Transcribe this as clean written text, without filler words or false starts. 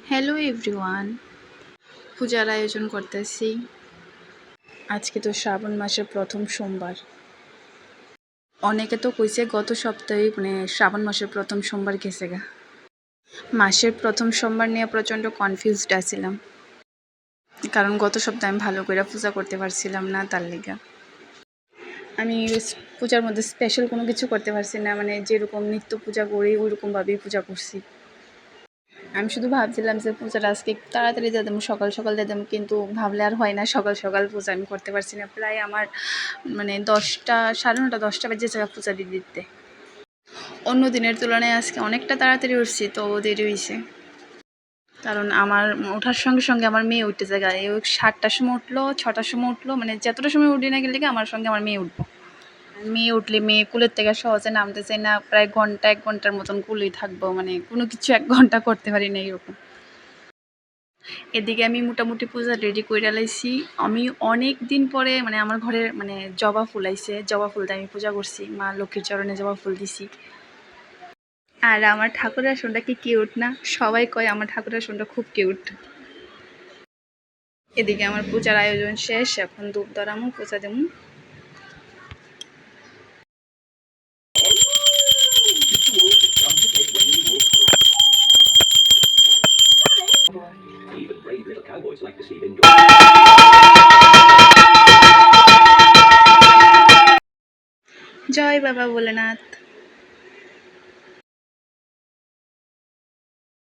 Hello everyone, পূজার আয়োজন করতেছি। আজকে তো শ্রাবণ মাসের প্রথম সোমবার। অনেকে তো কইছে গত সপ্তাহে শ্রাবণ মাসের প্রথম সোমবার গেছে গা। মাসের প্রথম সোমবার নিয়ে প্রচণ্ড কনফিউজড আছিলাম, কারণ গত সপ্তাহে আমি ভালো করে পূজা করতে পারছিলাম না, তার লিগা আমি পূজার মধ্যে স্পেশাল কোনো কিছু করতে পারছি না। যেরকম নিত্য পূজা করি ওইরকমভাবেই পূজা করছি। আমি শুধু ভাবছিলাম যে পূজাটা আজকে তাড়াতাড়ি দিয়ে দেবো, সকাল সকাল দিয়ে দেবো, কিন্তু ভাবলে আর হয় না। সকাল সকাল পূজা আমি করতে পারছি না। প্রায় আমার 10টা, 9:30, 10টা বেজে যায় পূজা দিতে দিতে। অন্য দিনের তুলনায় আজকে অনেকটা তাড়াতাড়ি উঠছি, তো দেরি হয়েছে। কারণ আমার ওঠার সঙ্গে সঙ্গে আমার মেয়ে উঠতে যায়। 7টার সময় উঠলো, 6টার সময় উঠলো, যতটা সময় উঠি না গেলে আমার সঙ্গে আমার মেয়ে উঠবো। মেয়ে উঠলে মেয়ে কুলের থেকে সহজে নামতে চাই না। প্রায় ঘন্টা 1 ঘন্টার মতন কুলেই থাকবো, কোনো কিছু 1 ঘন্টা করতে পারি না এরকম। এদিকে আমি মোটামুটি পূজা রেডি করে লাইছি। আমি অনেক দিন পরে আমার ঘরে জবা ফুল আইছে। জবা ফুল দিয়ে আমি পূজা করছি, মা লক্ষ্মীর চরণে জবা ফুল দিছি। আর আমার ঠাকুরের আসনটা কি কিউট না? সবাই কয় আমার ঠাকুরের আসনটা খুব কিউট। এদিকে আমার পূজার আয়োজন শেষ, এখন ধূপ ধরামু, পূজা দেবো। জয় বাবা ভোলেনাথ।